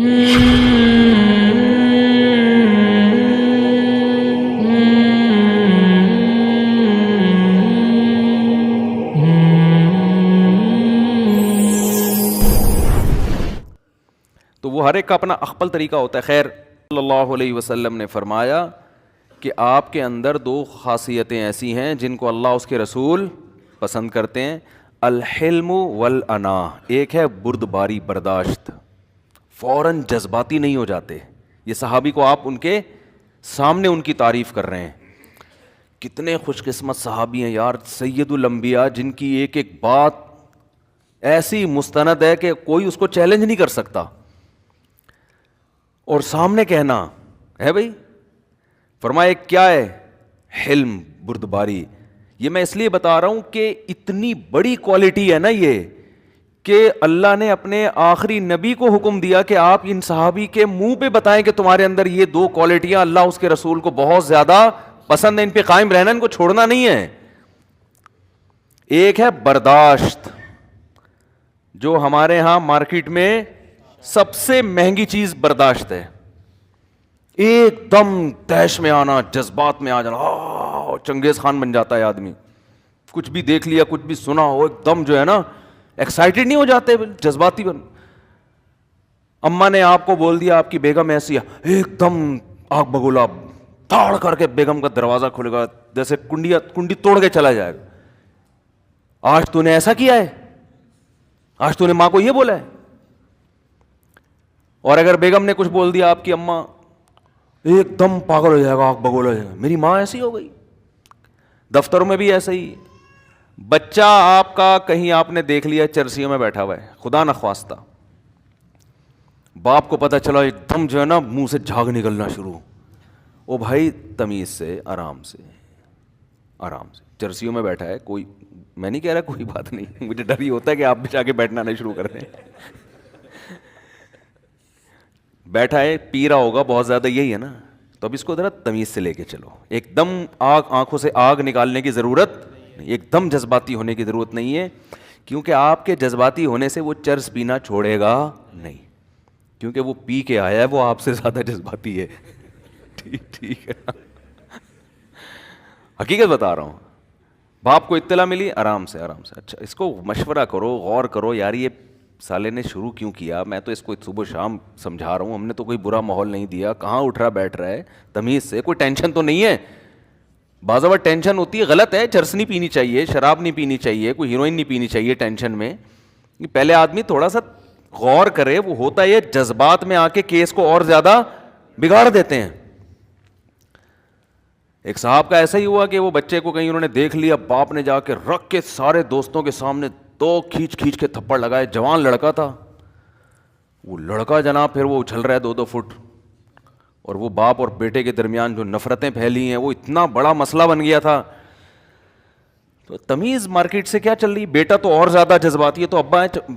تو وہ ہر ایک کا اپنا اخپل طریقہ ہوتا ہے. خیر صلی اللہ علیہ وسلم نے فرمایا کہ آپ کے اندر دو خاصیتیں ایسی ہیں جن کو اللہ اس کے رسول پسند کرتے ہیں, الحلم والانا. ایک ہے بردباری, برداشت, فوراً جذباتی نہیں ہو جاتے. یہ صحابی کو آپ ان کے سامنے ان کی تعریف کر رہے ہیں. کتنے خوش قسمت صحابی ہیں یار, سید الانبیاء, جن کی ایک ایک بات ایسی مستند ہے کہ کوئی اس کو چیلنج نہیں کر سکتا, اور سامنے کہنا ہے بھائی. فرمایا کیا ہے؟ حلم, بردباری. یہ میں اس لیے بتا رہا ہوں کہ اتنی بڑی کوالٹی ہے نا یہ, کہ اللہ نے اپنے آخری نبی کو حکم دیا کہ آپ ان صحابی کے منہ پہ بتائیں کہ تمہارے اندر یہ دو کوالٹیاں اللہ اس کے رسول کو بہت زیادہ پسند ہے, ان پہ قائم رہنا, ان کو چھوڑنا نہیں ہے. ایک ہے برداشت, جو ہمارے ہاں مارکیٹ میں سب سے مہنگی چیز برداشت ہے. ایک دم تیش میں آنا, جذبات میں آ جانا, چنگیز خان بن جاتا ہے آدمی. کچھ بھی دیکھ لیا, کچھ بھی سنا ہو, ایک دم جو ہے نا ایکسائٹیڈ نہیں ہو جاتے, جذباتی بن. اماں نے آپ کو بول دیا آپ کی بیگم ایسی ہے, ایک دم آگ بگولا دھاڑ کر کے بیگم کا دروازہ کھلے گا, جیسے کنڈی توڑ کے چلا جائے گا. آج تو نے ایسا کیا ہے, آج تو نے ماں کو یہ بولا ہے. اور اگر بیگم نے کچھ بول دیا آپ کی اماں, ایک دم پاگل ہو جائے گا, آگ بگولا ہو جائے گا, میری ماں ایسی ہو گئی. دفتروں میں بھی ایسا ہی. بچہ آپ کا کہیں آپ نے دیکھ لیا چرسیوں میں بیٹھا ہوا ہے, خدا نخواستہ, باپ کو پتہ چلا, ایک دم جو ہے نا منہ سے جھاگ نکلنا شروع. او بھائی تمیز سے, آرام سے, آرام سے. چرسیوں میں بیٹھا ہے کوئی, میں نہیں کہہ رہا کوئی بات نہیں, مجھے ڈر ہی ہوتا ہے کہ آپ بھی جا کے بیٹھنا نہیں شروع کر دیں. بیٹھا ہے, پی رہا ہوگا بہت زیادہ, یہی ہے نا, تو اب اس کو ذرا تمیز سے لے کے چلو. ایک دم آنکھوں سے آگ نکالنے کی ضرورت نہیں, ایک دم جذباتی ہونے کی ضرورت نہیں ہے, کیونکہ آپ کے جذباتی ہونے سے وہ چرس پینا چھوڑے گا نہیں, کیونکہ وہ پی کے آیا ہے, وہ آپ سے زیادہ جذباتی ہے. ٹھیک ہے, حقیقت بتا رہا ہوں. باپ کو اطلاع ملی, آرام سے, آرام سے, اچھا اس کو مشورہ کرو, غور کرو, یار یہ سالے نے شروع کیوں کیا, میں تو اس کو صبح شام سمجھا رہا ہوں, ہم نے تو کوئی برا ماحول نہیں دیا, کہاں اٹھ رہا بیٹھ رہا ہے, تمیز سے, کوئی ٹینشن تو نہیں ہے. بعض اوقات ٹینشن ہوتی ہے, غلط ہے, چرس نہیں پینی چاہیے, شراب نہیں پینی چاہیے, کوئی ہیروئن نہیں پینی چاہیے ٹینشن میں. پہلے آدمی تھوڑا سا غور کرے. وہ ہوتا ہے جذبات میں آ کے کیس کو اور زیادہ بگاڑ دیتے ہیں. ایک صاحب کا ایسا ہی ہوا کہ وہ بچے کو کہیں انہوں نے دیکھ لیا, باپ نے جا کے رکھ کے سارے دوستوں کے سامنے دو کھینچ کے تھپڑ لگائے. جوان لڑکا تھا وہ لڑکا جناب, پھر وہ اچھل رہا ہے 2-2 فٹ, اور وہ باپ اور بیٹے کے درمیان جو نفرتیں پھیلی ہیں وہ اتنا بڑا مسئلہ بن گیا تھا. تو تمیز مارکیٹ سے کیا چل رہی, بیٹا تو اور زیادہ جذباتی ہے. تو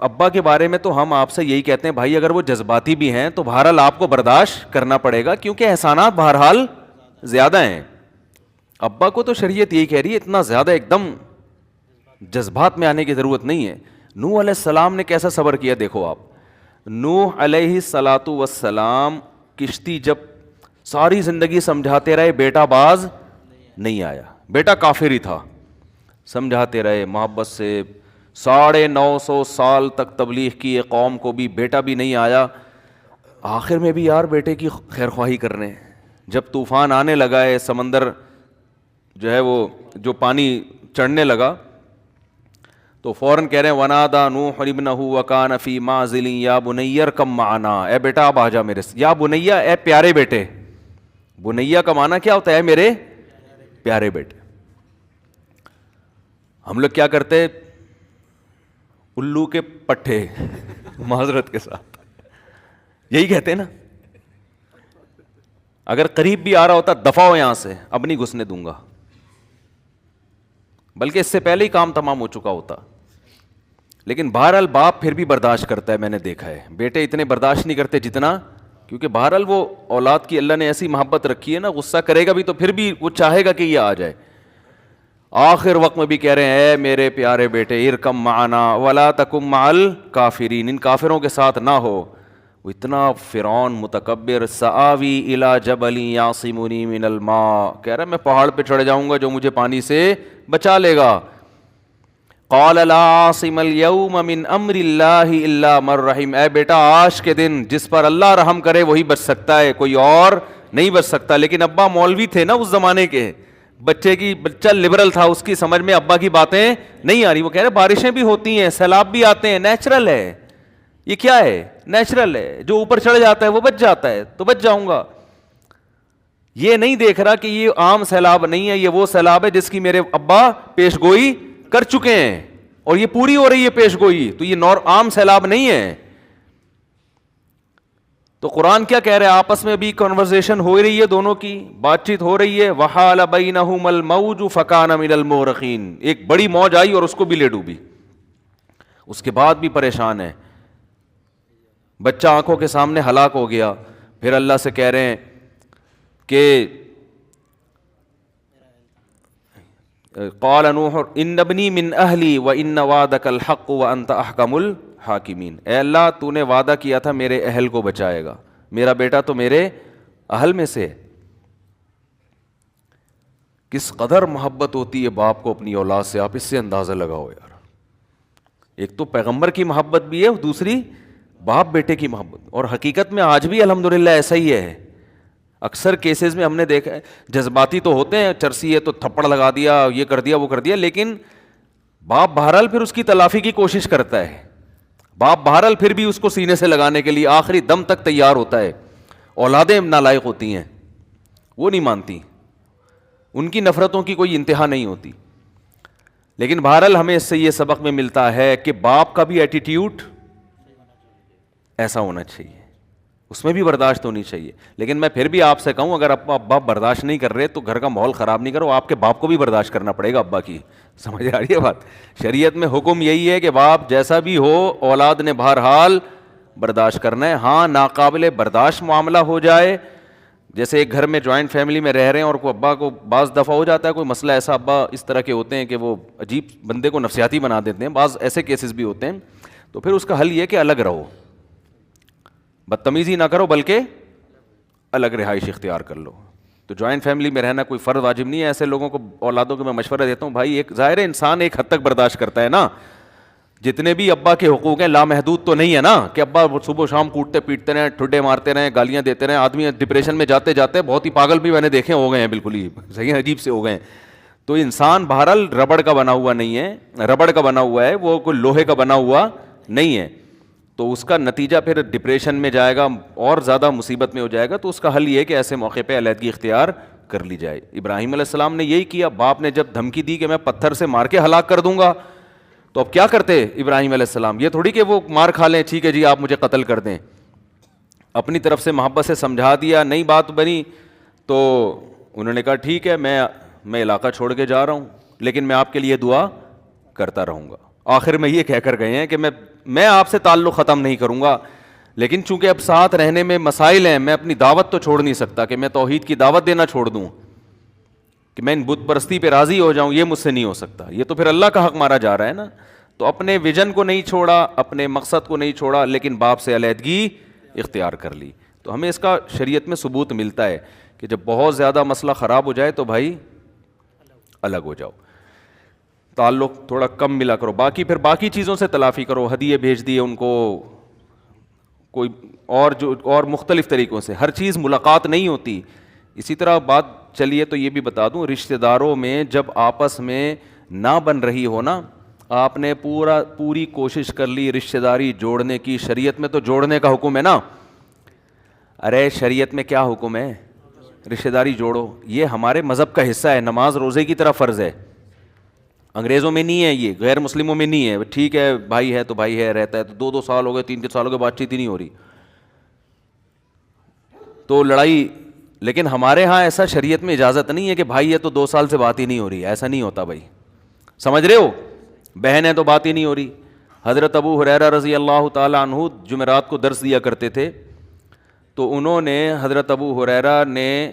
ابا کے بارے میں تو ہم آپ سے یہی کہتے ہیں, بھائی اگر وہ جذباتی بھی ہیں تو بہرحال آپ کو برداشت کرنا پڑے گا, کیونکہ احسانات بہرحال زیادہ ہیں. ابا کو تو شریعت یہی کہہ رہی ہے, اتنا زیادہ ایک دم جذبات میں آنے کی ضرورت نہیں ہے. نوح علیہ السلام نے کیسا صبر کیا دیکھو آپ. نوح علیہ الصلاۃ والسلام کشتی جب ساری زندگی سمجھاتے رہے, بیٹا باز نہیں آیا, بیٹا کافر ہی تھا, سمجھاتے رہے محبت سے, 950 سال تک تبلیغ کی قوم کو بھی, بیٹا بھی نہیں آیا. آخر میں بھی یار بیٹے کی خیر خواہی کرنے, جب طوفان آنے لگا ہے, سمندر جو ہے وہ جو پانی چڑھنے لگا, تو فوراً کہہ رہے ہیں ونادا نوح ابنہ وکان فی معزل یا بنی ارکب معنا, اے بیٹا اب آ جا میرے سے. یا بنیا, اے پیارے بیٹے. بنیا کا معنی کیا ہوتا ہے؟ میرے پیارے بیٹے. ہم لوگ کیا کرتے, الو کے پٹھے معذرت کے ساتھ یہی کہتے ہیں نا. اگر قریب بھی آ رہا ہوتا, دفع ہو یہاں سے, اب نہیں گھسنے دوں گا, بلکہ اس سے پہلے ہی کام تمام ہو چکا ہوتا. لیکن بہرحال باپ پھر بھی برداشت کرتا ہے, میں نے دیکھا ہے. بیٹے اتنے برداشت نہیں کرتے جتنا, کیونکہ بہرحال وہ اولاد کی اللہ نے ایسی محبت رکھی ہے نا, غصہ کرے گا بھی تو پھر بھی وہ چاہے گا کہ یہ آ جائے. آخر وقت میں بھی کہہ رہے ہیں اے میرے پیارے بیٹے ارکم معنا ولا تکم مع الکافرین, ان کافروں کے ساتھ نہ ہو. وہ اتنا فرعون متکبر، سآوی الی جبل یعصمنی من الماء، کہہ رہا ہے میں پہاڑ پہ چڑھ جاؤں گا جو مجھے پانی سے بچا لے گا. قال لا عاصم اليوم من امر اللہ الا من رحم، اے بیٹا آج کے دن جس پر اللہ رحم کرے وہی بچ سکتا ہے، کوئی اور نہیں بچ سکتا. لیکن ابا مولوی تھے نا اس زمانے کے، بچہ لبرل تھا، اس کی سمجھ میں ابا کی باتیں نہیں آ رہی. وہ کہہ رہے بارشیں بھی ہوتی ہیں، سیلاب بھی آتے ہیں، نیچرل ہے، یہ کیا ہے؟ نیچرل ہے، جو اوپر چڑھ جاتا ہے وہ بچ جاتا ہے، تو بچ جاؤں گا. یہ نہیں دیکھ رہا کہ یہ عام سیلاب نہیں ہے، یہ وہ سیلاب ہے جس کی میرے ابا پیش گوئی کر چکے ہیں اور یہ پوری ہو رہی ہے پیش گوئی، تو یہ عام سیلاب نہیں ہے. تو قرآن کیا کہہ رہے ہیں؟ آپس میں بھی کنورسیشن ہو رہی ہے، دونوں کی بات چیت ہو رہی ہے. وحال بینہم الموج فکان من المغرقین، ایک بڑی موج آئی اور اس کو بھی لے ڈوبی. اس کے بعد بھی پریشان ہے، بچہ آنکھوں کے سامنے ہلاک ہو گیا. پھر اللہ سے کہہ رہے ہیں کہ قال نوح ان ابنی من اہلی وان وعدک الحق وانت احکم الحاکمین، اے اللہ تو نے وعدہ کیا تھا میرے اہل کو بچائے گا، میرا بیٹا تو میرے اہل میں سے. کس قدر محبت ہوتی ہے باپ کو اپنی اولاد سے، آپ اس سے اندازہ لگاؤ یار. ایک تو پیغمبر کی محبت بھی ہے، دوسری باپ بیٹے کی محبت. اور حقیقت میں آج بھی الحمدللہ ایسا ہی ہے. اکثر کیسز میں ہم نے دیکھا ہے جذباتی تو ہوتے ہیں، چرسی ہے تو تھپڑ لگا دیا، یہ کر دیا وہ کر دیا، لیکن باپ بہرحال پھر اس کی تلافی کی کوشش کرتا ہے. باپ بہرحال پھر بھی اس کو سینے سے لگانے کے لیے آخری دم تک تیار ہوتا ہے. اولادیں نالائق ہوتی ہیں، وہ نہیں مانتی، ان کی نفرتوں کی کوئی انتہا نہیں ہوتی. لیکن بہرحال ہمیں اس سے یہ سبق میں ملتا ہے کہ باپ کا بھی ایٹیٹیوڈ ایسا ہونا چاہیے، اس میں بھی برداشت ہونی چاہیے. لیکن میں پھر بھی آپ سے کہوں اگر ابا برداشت نہیں کر رہے تو گھر کا ماحول خراب نہیں کرو، آپ کے باپ کو بھی برداشت کرنا پڑے گا ابا کی. سمجھ آ رہی ہے بات؟ شریعت میں حکم یہی ہے کہ باپ جیسا بھی ہو اولاد نے بہرحال برداشت کرنا ہے. ہاں ناقابل برداشت معاملہ ہو جائے، جیسے ایک گھر میں جوائنٹ فیملی میں رہ رہے ہیں اور کوئی ابا کو بعض دفعہ ہو جاتا ہے کوئی مسئلہ ایسا، ابا اس طرح کے ہوتے ہیں کہ وہ عجیب بندے کو نفسیاتی بنا دیتے ہیں، بعض ایسے کیسز بھی ہوتے ہیں. تو پھر اس کا حل یہ کہ الگ رہو، بدتمیزی نہ کرو بلکہ الگ رہائش اختیار کر لو. تو جوائنٹ فیملی میں رہنا کوئی فرض واجب نہیں ہے. ایسے لوگوں کو اولادوں کو میں مشورہ دیتا ہوں بھائی ایک ظاہر انسان ایک حد تک برداشت کرتا ہے نا، جتنے بھی ابا کے حقوق ہیں لامحدود تو نہیں ہے نا کہ ابا صبح شام کوٹتے پیٹتے رہیں، ٹھڈے مارتے رہیں، گالیاں دیتے رہیں. آدمی ڈپریشن میں جاتے جاتے بہت ہی پاگل بھی میں نے دیکھے ہو گئے ہیں، بالکل ہی صحیح عجیب سے ہو گئے ہیں. تو انسان بہرحال ربڑ کا بنا ہوا نہیں ہے، ربڑ کا بنا ہوا ہے، وہ کوئی لوہے کا بنا ہوا نہیں ہے. تو اس کا نتیجہ پھر ڈپریشن میں جائے گا اور زیادہ مصیبت میں ہو جائے گا. تو اس کا حل یہ ہے کہ ایسے موقع پہ علیحدگی اختیار کر لی جائے. ابراہیم علیہ السلام نے یہی کیا. باپ نے جب دھمکی دی کہ میں پتھر سے مار کے ہلاک کر دوں گا تو اب کیا کرتے ابراہیم علیہ السلام؟ یہ تھوڑی کہ وہ مار کھا لیں ٹھیک ہے جی آپ مجھے قتل کر دیں. اپنی طرف سے محبت سے سمجھا دیا، نہیں بات بنی تو انہوں نے کہا ٹھیک ہے میں علاقہ چھوڑ کے جا رہا ہوں لیکن میں آپ کے لیے دعا کرتا رہوں گا. آخر میں یہ کہہ کر گئے ہیں کہ میں آپ سے تعلق ختم نہیں کروں گا، لیکن چونکہ اب ساتھ رہنے میں مسائل ہیں میں اپنی دعوت تو چھوڑ نہیں سکتا کہ میں توحید کی دعوت دینا چھوڑ دوں، کہ میں ان بت پرستی پہ راضی ہو جاؤں، یہ مجھ سے نہیں ہو سکتا. یہ تو پھر اللہ کا حق مارا جا رہا ہے نا. تو اپنے ویژن کو نہیں چھوڑا، اپنے مقصد کو نہیں چھوڑا، لیکن باپ سے علیحدگی اختیار کر لی. تو ہمیں اس کا شریعت میں ثبوت ملتا ہے کہ جب بہت زیادہ مسئلہ خراب ہو جائے تو بھائی الگ ہو جاؤ، تعلق تھوڑا کم ملا کرو. باقی پھر باقی چیزوں سے تلافی کرو، ہدیے بھیج دیے ان کو، کوئی اور مختلف طریقوں سے. ہر چیز ملاقات نہیں ہوتی. اسی طرح بات چلیے تو یہ بھی بتا دوں، رشتہ داروں میں جب آپس میں نہ بن رہی ہو نا، آپ نے پوری کوشش کر لی رشتہ داری جوڑنے کی، شریعت میں تو جوڑنے کا حکم ہے نا. ارے شریعت میں کیا حکم ہے؟ رشتہ داری جوڑو. یہ ہمارے مذہب کا حصہ ہے، نماز روزے کی طرح فرض ہے. انگریزوں میں نہیں ہے، یہ غیر مسلموں میں نہیں ہے. ٹھیک ہے بھائی ہے تو بھائی ہے، رہتا ہے تو 2 سال ہو گئے 3 سال ہو گئے بات چیت ہی نہیں ہو رہی تو لڑائی. لیکن ہمارے ہاں ایسا شریعت میں اجازت نہیں ہے کہ بھائی ہے تو 2 سال سے بات ہی نہیں ہو رہی. ایسا نہیں ہوتا بھائی، سمجھ رہے ہو؟ بہن ہے تو بات ہی نہیں ہو رہی. حضرت ابو ہریرہ رضی اللہ تعالی عنہ جمعرات کو درس دیا کرتے تھے، تو انہوں نے حضرت ابو ہریرہ نے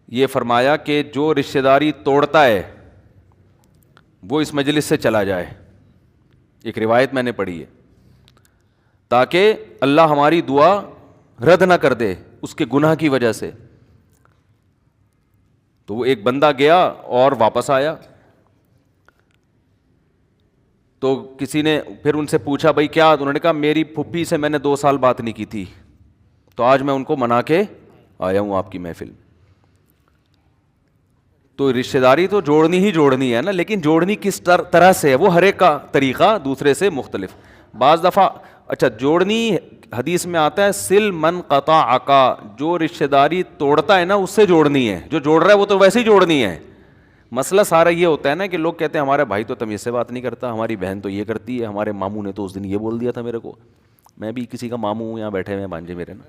یہ فرمایا کہ جو رشتہ داری توڑتا ہے وہ اس مجلس سے چلا جائے. ایک روایت میں نے پڑھی ہے. تاکہ اللہ ہماری دعا رد نہ کر دے اس کے گناہ کی وجہ سے. تو وہ ایک بندہ گیا اور واپس آیا, تو کسی نے پھر ان سے پوچھا بھائی کیا؟ انہوں نے کہا میری پھپھی سے میں نے 2 سال بات نہیں کی تھی, تو آج میں ان کو منا کے آیا ہوں آپ کی محفل. تو رشتہ داری تو جوڑنی ہی جوڑنی ہے نا, لیکن جوڑنی کس طرح سے ہے وہ ہر ایک کا طریقہ دوسرے سے مختلف. بعض دفعہ اچھا جوڑنی حدیث میں آتا ہے سل من قطعک, جو رشتہ داری توڑتا ہے نا اس سے جوڑنی ہے, جو جوڑ رہا ہے وہ تو ویسے ہی جوڑنی ہے. مسئلہ سارا یہ ہوتا ہے نا کہ لوگ کہتے ہیں ہمارا بھائی تو تمیز سے بات نہیں کرتا, ہماری بہن تو یہ کرتی ہے, ہمارے ماموں نے تو اس دن یہ بول دیا تھا میرے کو. میں بھی کسی کا ماموں ہوں, یہاں بیٹھے ہوئے ہیں بانجے میرے نا,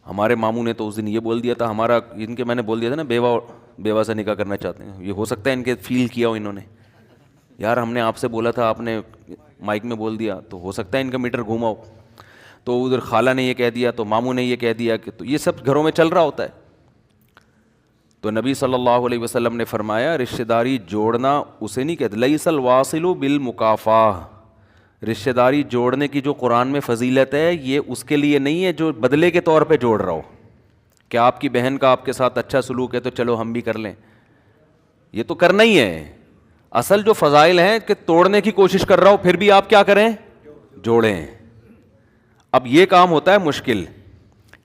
ہمارے ماموں نے تو اس دن یہ بول دیا تھا, ہمارا ان کے میں نے بول دیا تھا نا بیوہ سے نکاح کرنا چاہتے ہیں. یہ ہو سکتا ہے ان کے فیل کیا ہو انہوں نے, یار ہم نے آپ سے بولا تھا آپ نے مائک میں بول دیا, تو ہو سکتا ہے ان کا میٹر گھوما ہو. تو ادھر خالہ نے یہ کہہ دیا, تو ماموں نے یہ کہہ دیا, کہ تو یہ سب گھروں میں چل رہا ہوتا ہے. تو نبی صلی اللہ علیہ وسلم نے فرمایا رشتہ داری جوڑنا اسے نہیں کہتے, لیس الواصل بالمکافاہ, رشتہ داری جوڑنے کی جو قرآن میں فضیلت ہے یہ اس کے لیے نہیں ہے جو بدلے کے طور پہ جوڑ رہا ہو, کہ آپ کی بہن کا آپ کے ساتھ اچھا سلوک ہے تو چلو ہم بھی کر لیں, یہ تو کرنا ہی ہے. اصل جو فضائل ہیں کہ توڑنے کی کوشش کر رہا ہو پھر بھی آپ کیا کریں, جوڑیں. اب یہ کام ہوتا ہے مشکل,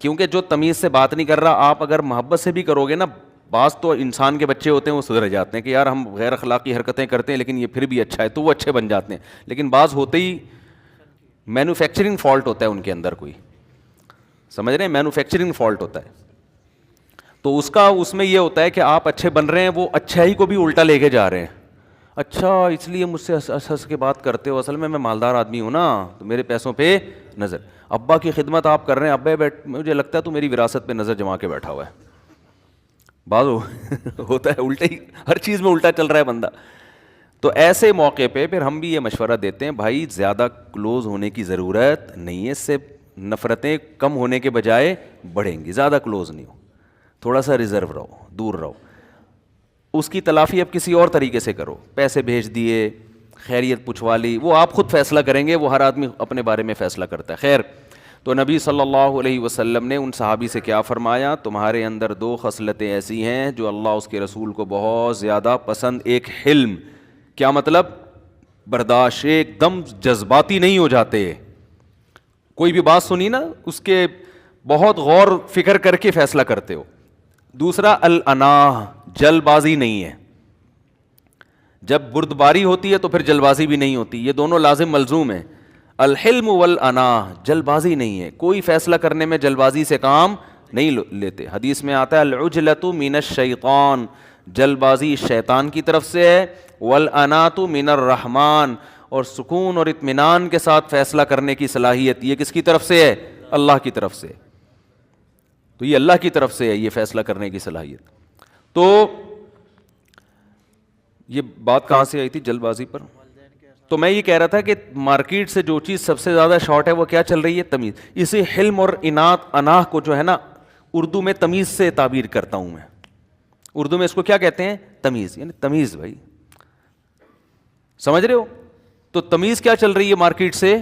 کیونکہ جو تمیز سے بات نہیں کر رہا, آپ اگر محبت سے بھی کرو گے نا, بعض تو انسان کے بچے ہوتے ہیں وہ سدھر جاتے ہیں کہ یار ہم غیر اخلاقی حرکتیں کرتے ہیں لیکن یہ پھر بھی اچھا ہے, تو وہ اچھے بن جاتے ہیں. لیکن بعض ہوتے ہی مینوفیکچرنگ فالٹ ہوتا ہے ان کے اندر, کوئی سمجھ رہے ہیں, مینوفیکچرنگ فالٹ ہوتا ہے. تو اس میں یہ ہوتا ہے کہ آپ اچھے بن رہے ہیں, وہ اچھائی کو بھی الٹا لے کے جا رہے ہیں. اچھا اس لیے مجھ سے ہنس کے بات کرتے ہو, اصل میں مالدار آدمی ہوں نا, تو میرے پیسوں پہ نظر. ابا کی خدمت آپ کر رہے ہیں, ابا مجھے لگتا ہے تو میری وراثت پہ نظر جما کے بیٹھا ہوا ہے. بعض ہوتا ہے الٹا ہی, ہر چیز میں الٹا چل رہا ہے بندہ. تو ایسے موقع پہ پھر ہم بھی یہ مشورہ دیتے ہیں بھائی زیادہ کلوز ہونے کی ضرورت نہیں ہے, اس سے نفرتیں کم ہونے کے بجائے بڑھیں گی. زیادہ کلوز نہیں ہو, تھوڑا سا ریزرو رہو, دور رہو. اس کی تلافی اب کسی اور طریقے سے کرو, پیسے بھیج دیے, خیریت پوچھوا لی, وہ آپ خود فیصلہ کریں گے, وہ ہر آدمی اپنے بارے میں فیصلہ کرتا ہے. خیر, تو نبی صلی اللہ علیہ وسلم نے ان صحابی سے کیا فرمایا, تمہارے اندر 2 خصلتیں ایسی ہیں جو اللہ اس کے رسول کو بہت زیادہ پسند. ایک حلم, کیا مطلب, برداشت, ایک دم جذباتی نہیں ہو جاتے, کوئی بھی بات سنی نا اس کے بہت غور فکر کر کے فیصلہ کرتے ہو. دوسرا الاناہ, جلد بازی نہیں ہے, جب بردباری ہوتی ہے تو پھر جلد بازی بھی نہیں ہوتی, یہ دونوں لازم ملزوم ہیں. الحلم والاناہ, جلد بازی نہیں ہے, کوئی فیصلہ کرنے میں جلد بازی سے کام نہیں لیتے. حدیث میں آتا ہے العجلۃ من الشیطان, جلد بازی شیطان کی طرف سے ہے, والانات من الرحمن, اور سکون اور اطمینان کے ساتھ فیصلہ کرنے کی صلاحیت یہ کس کی طرف سے ہے, اللہ کی طرف سے. تو یہ اللہ کی طرف سے ہے یہ فیصلہ کرنے کی صلاحیت. تو یہ بات کہاں سے آئی تھی, جلد بازی پر. تو میں یہ کہہ رہا تھا کہ مارکیٹ سے جو چیز سب سے زیادہ شارٹ ہے وہ کیا چل رہی ہے, تمیز. اسی حلم اور انات اناہ کو جو ہے نا اردو میں تمیز سے تعبیر کرتا ہوں میں. اردو میں اس کو کیا کہتے ہیں, تمیز, یعنی تمیز. بھائی سمجھ رہے ہو, تو تمیز کیا چل رہی ہے مارکیٹ سے,